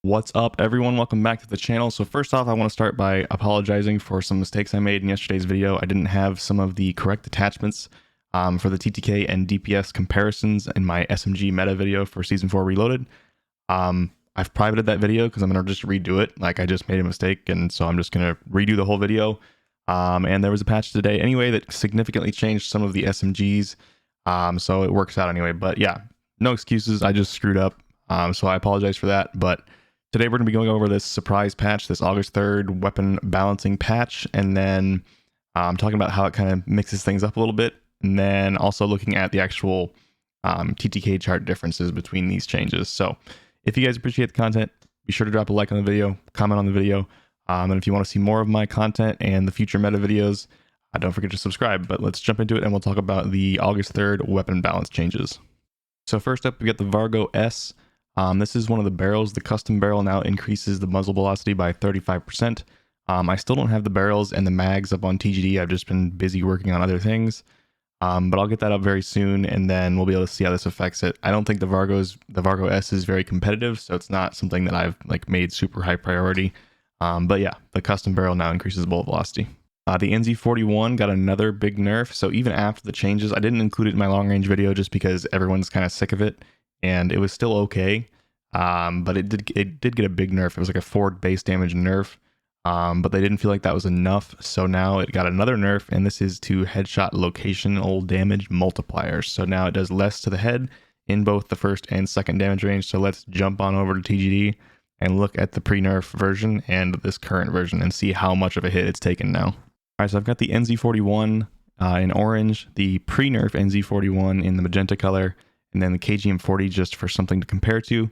What's up, everyone? Welcome back to the channel. So first off, I want to start by apologizing for some mistakes I made in yesterday's video. I didn't have some of the correct attachments for the TTK and DPS comparisons in my SMG Meta video for Season 4 Reloaded. I've privated that video because I'm going to just redo it. Like, I just made a mistake, and so I'm just going to redo the whole video. And there was a patch today anyway that significantly changed some of the SMGs, so it works out anyway. But yeah, no excuses. I just screwed up, so I apologize for that. But today we're going to be going over this surprise patch, this August 3rd weapon balancing patch, and then talking about how it kind of mixes things up a little bit, and then also looking at the actual TTK chart differences between these changes. So if you guys appreciate the content, be sure to drop a like on the video, comment on the video, and if you want to see more of my content and the future meta videos, don't forget to subscribe. But let's jump into it and we'll talk about the August 3rd weapon balance changes. So first up, we got the Vargo-S. This is one of the barrels. The custom barrel now increases the muzzle velocity by 35%. I still don't have the barrels and the mags up on TGD. I've just been busy working on other things. But I'll get that up very soon, and then we'll be able to see how this affects it. I don't think the Vargo-S is very competitive, so it's not something that I've made super high priority. But yeah, the custom barrel now increases bullet velocity. The NZ41 got another big nerf, so even after the changes, I didn't include it in my long range video just because everyone's kind of sick of it, and it was still okay. But it did get a big nerf. It was like a forward base damage nerf. But they didn't feel like that was enough, so now it got another nerf, and this is to headshot locational damage multipliers. So now it does less to the head in both the first and second damage range. So let's jump on over to TGD and look at the pre-nerf version and this current version and see how much of a hit it's taken now. All right, so I've got the NZ41 in orange, the pre-nerf NZ41 in the magenta color, and then the KGM40 just for something to compare to.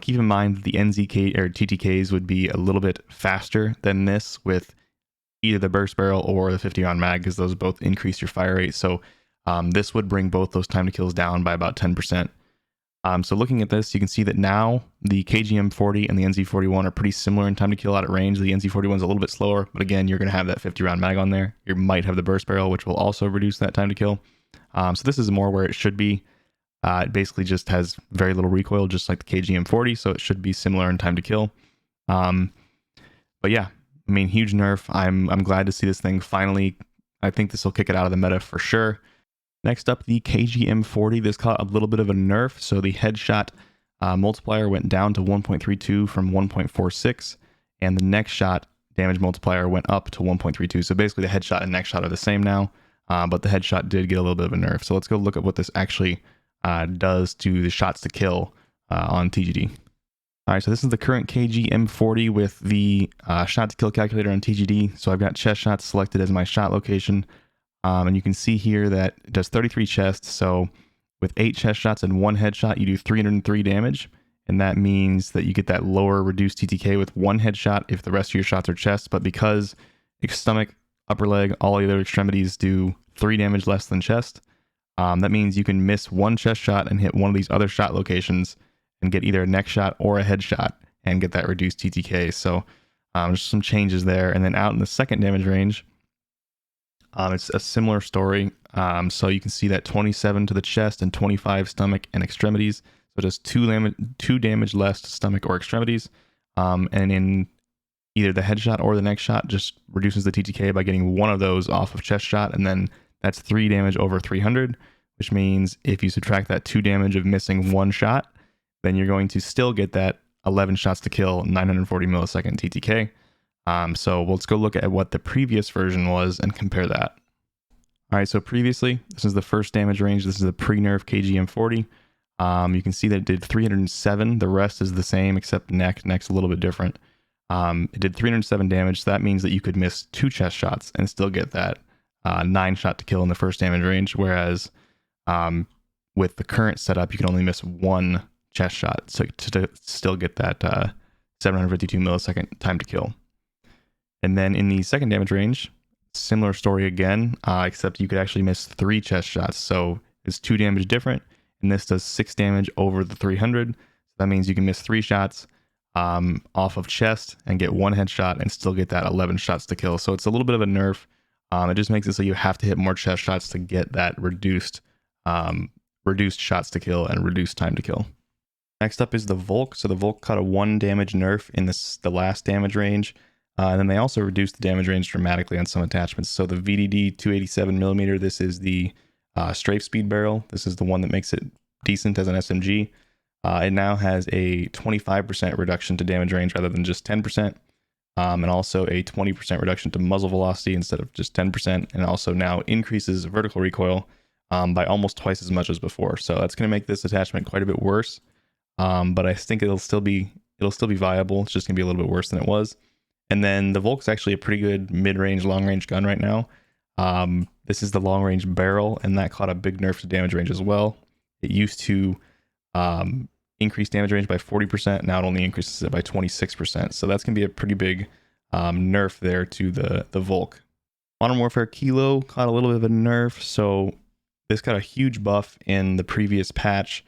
Keep in mind that the NZK or TTKs would be a little bit faster than this with either the burst barrel or the 50 round mag, because those both increase your fire rate. So this would bring both those time to kills down by about 10%. So looking at this, you can see that now the KGM40 and the NZ41 are pretty similar in time to kill out at range. The NZ41 is a little bit slower, but again, you're going to have that 50 round mag on there. You might have the burst barrel, which will also reduce that time to kill. So this is more where it should be. It basically just has very little recoil, just like the KGM40, so it should be similar in time to kill. But yeah, I mean, huge nerf. I'm glad to see this thing finally. I think this will kick it out of the meta for sure. Next up, the KGM40. This caught a little bit of a nerf, so the headshot multiplier went down to 1.32 from 1.46, and the next shot damage multiplier went up to 1.32. So basically, the headshot and next shot are the same now, but the headshot did get a little bit of a nerf. So let's go look at what this actually does to the shots to kill on TGD. All right, so this is the current KGM40 with the shot to kill calculator on TGD. So I've got chest shots selected as my shot location, and you can see here that it does 33 chests. So with 8 chest shots and 1 headshot, you do 303 damage, and that means that you get that lower reduced TTK with 1 headshot if the rest of your shots are chest. But because stomach, upper leg, all the other extremities do 3 damage less than chest, that means you can miss 1 chest shot and hit one of these other shot locations and get either a neck shot or a headshot and get that reduced TTK. So there's some changes there. And then out in the second damage range, it's a similar story. So you can see that 27 to the chest and 25 stomach and extremities. So just 2 damage less to stomach or extremities. And in either the headshot or the neck shot just reduces the TTK by getting one of those off of chest shot, and then that's 3 damage over 300, which means if you subtract that 2 damage of missing 1 shot, then you're going to still get that 11 shots to kill, 940 millisecond TTK. So let's go look at what the previous version was and compare that. All right, so previously, this is the first damage range. This is the pre-nerf KGM40. You can see that it did 307. The rest is the same except neck. Neck's a little bit different. It did 307 damage, so that means that you could miss 2 chest shots and still get that 9 shot to kill in the first damage range, whereas with the current setup, you can only miss 1 chest shot to still get that 752 millisecond time to kill. And then in the second damage range, similar story again, except you could actually miss 3 chest shots. So it's 2 damage different, and this does 6 damage over the 300. So that means you can miss 3 shots off of chest and get 1 headshot and still get that 11 shots to kill. So it's a little bit of a nerf. It just makes it so you have to hit more chest shots to get that reduced shots to kill and reduced time to kill. Next up is the Volk. So the Volk caught a 1 damage nerf in the last damage range. And then they also reduced the damage range dramatically on some attachments. So the VDD 287mm, this is the strafe speed barrel. This is the one that makes it decent as an SMG. It now has a 25% reduction to damage range rather than just 10%. And also a 20% reduction to muzzle velocity instead of just 10%. And also now increases vertical recoil by almost twice as much as before. So that's going to make this attachment quite a bit worse. But I think it'll still be viable. It's just gonna be a little bit worse than it was. And then the Volk's actually a pretty good mid-range, long-range gun right now. This is the long-range barrel, and that caught a big nerf to damage range as well. It used to increase damage range by 40%. Now it only increases it by 26%. So that's gonna be a pretty big nerf there to the Volk. Modern Warfare Kilo caught a little bit of a nerf. So this got a huge buff in the previous patch.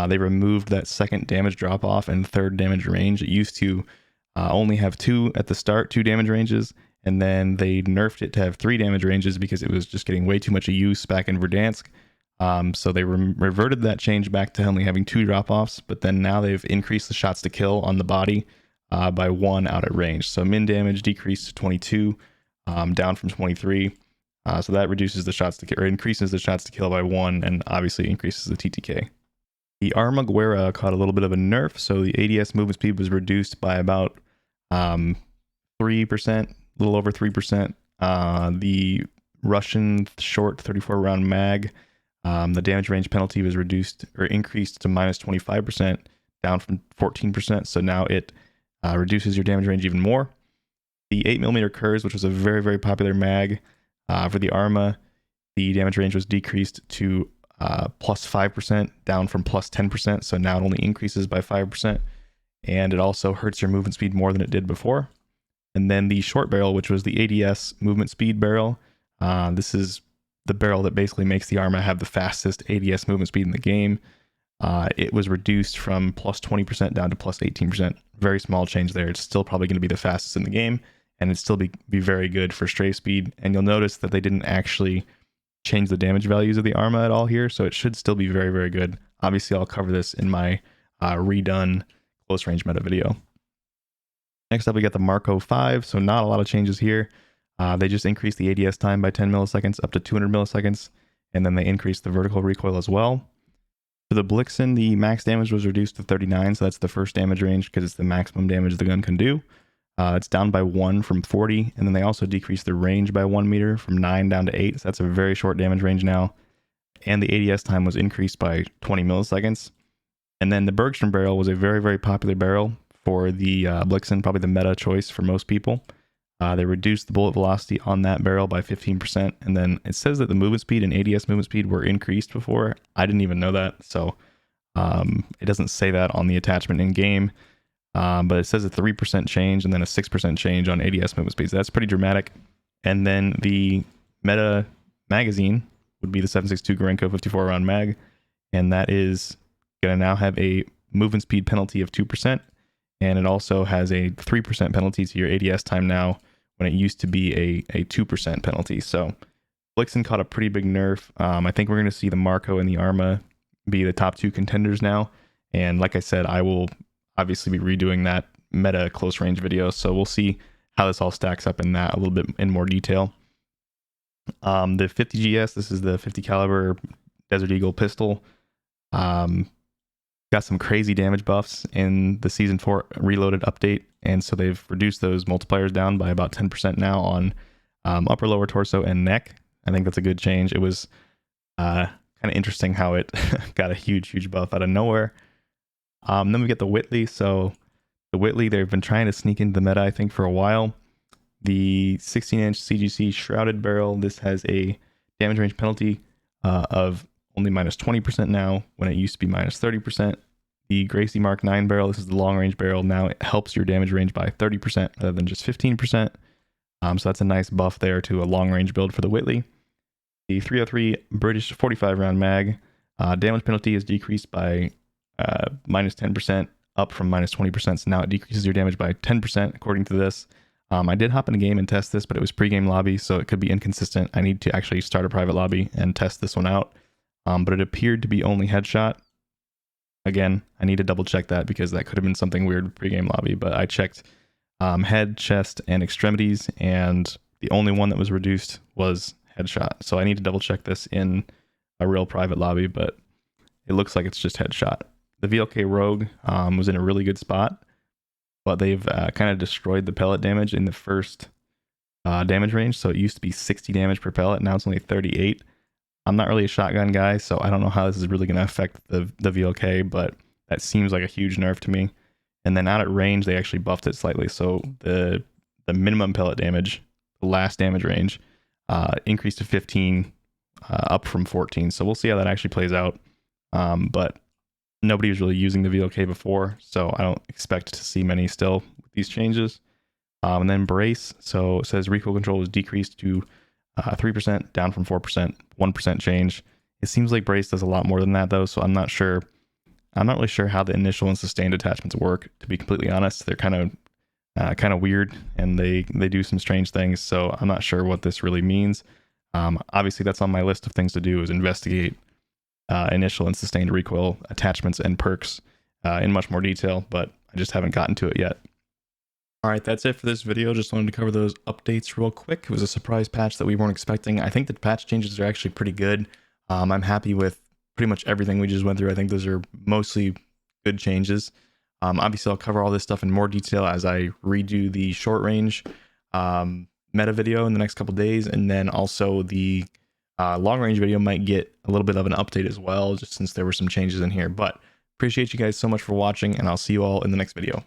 They removed that second damage drop off and third damage range. It used to only have 2 at the start, 2 damage ranges, and then they nerfed it to have 3 damage ranges because it was just getting way too much use back in Verdansk. So they reverted that change back to only having 2 drop offs, but then now they've increased the shots to kill on the body by 1 out at range. So min damage decreased to 22, down from 23. So that reduces the shots to kill, or increases the shots to kill by 1, and obviously increases the TTK. The Armaguerra caught a little bit of a nerf, so the ADS movement speed was reduced by about 3%, a little over 3%. The Russian short 34 round mag, the damage range penalty was reduced or increased to minus 25%, down from 14%. So now it reduces your damage range even more. The 8mm Kurz, which was a very, very popular mag for the Arma, the damage range was decreased to plus 5%, down from plus 10%. So now it only increases by 5. And it also hurts your movement speed more than it did before. And then the short barrel, which was the ADS movement speed barrel. This is the barrel that basically makes the Arma have the fastest ADS movement speed in the game. It was reduced from plus 20% down to plus 18%. Very small change there. It's still probably going to be the fastest in the game, and it'd still be very good for strafe speed. And you'll notice that they didn't actually change the damage values of the Arma at all here, so it should still be very, very good. Obviously, I'll cover this in my redone close range meta video. Next up, we got the Marco 5, so not a lot of changes here. They just increased the ADS time by 10 milliseconds up to 200 milliseconds, and then they increased the vertical recoil as well. For the Blixen, the max damage was reduced to 39, so that's the first damage range because it's the maximum damage the gun can do. It's down by 1 from 40, and then they also decreased the range by 1 meter from 9 down to 8, so that's a very short damage range now. And the ADS time was increased by 20 milliseconds. And then the Bergstrom barrel was a very, very popular barrel for the Blixen, probably the meta choice for most people. They reduced the bullet velocity on that barrel by 15%, and then it says that the movement speed and ADS movement speed were increased before. I didn't even know that, so it doesn't say that on the attachment in game. But it says a 3% change and then a 6% change on ADS movement speeds. That's pretty dramatic. And then the meta magazine would be the 7.62 Gorenko 54 round mag, and that is going to now have a movement speed penalty of 2%, and it also has a 3% penalty to your ADS time now, when it used to be a 2% penalty. So Blixen caught a pretty big nerf. I think we're going to see the Marco and the Arma be the top 2 contenders now, and like I said, I will obviously be redoing that meta close range video, so we'll see how this all stacks up in that a little bit in more detail. The 50GS, this is the 50 caliber Desert Eagle pistol. Got some crazy damage buffs in the Season 4 Reloaded update, and so they've reduced those multipliers down by about 10% now on upper, lower torso, and neck. I think that's a good change. It was kind of interesting how it got a huge buff out of nowhere. Then we get the Whitley. So the Whitley, they've been trying to sneak into the meta, I think, for a while. The 16-inch CGC shrouded barrel, this has a damage range penalty of only minus 20% now, when it used to be minus 30%. The Gracie Mark 9 barrel, this is the long range barrel. Now it helps your damage range by 30% rather than just 15%. So that's a nice buff there to a long range build for the Whitley. The 303 British 45 round mag, damage penalty is decreased by minus 10%, up from minus 20%. So now it decreases your damage by 10% according to this. I did hop in a game and test this, but it was pre-game lobby, so it could be inconsistent. I need to actually start a private lobby and test this one out. But it appeared to be only headshot. Again, I need to double check that because that could have been something weird with pregame lobby, but I checked head, chest, and extremities, and the only one that was reduced was headshot. So I need to double check this in a real private lobby, but it looks like it's just headshot. The VLK Rogue was in a really good spot, but they've kind of destroyed the pellet damage in the first damage range. So it used to be 60 damage per pellet, now it's only 38. I'm not really a shotgun guy, so I don't know how this is really going to affect the VLK, but that seems like a huge nerf to me. And then out at range, they actually buffed it slightly. So the minimum pellet damage, the last damage range, increased to 15, up from 14. So we'll see how that actually plays out. But nobody was really using the VLK before, so I don't expect to see many still with these changes. And then brace, so it says recoil control was decreased to 3%, down from 4%, 1% change. It seems like brace does a lot more than that though, so I'm not sure. I'm not really sure how the initial and sustained attachments work, to be completely honest. They're kind of weird, and they do some strange things, so I'm not sure what this really means. Obviously that's on my list of things to do, is investigate initial and sustained recoil attachments and perks in much more detail, but I just haven't gotten to it yet. All right, that's it for this video. Just wanted to cover those updates real quick. It was a surprise patch that we weren't expecting. I think the patch changes are actually pretty good. I'm happy with pretty much everything we just went through. I think those are mostly good changes. Obviously, I'll cover all this stuff in more detail as I redo the short range meta video in the next couple days, and then also the long range video might get a little bit of an update as well, just since there were some changes in here. But appreciate you guys so much for watching, and I'll see you all in the next video.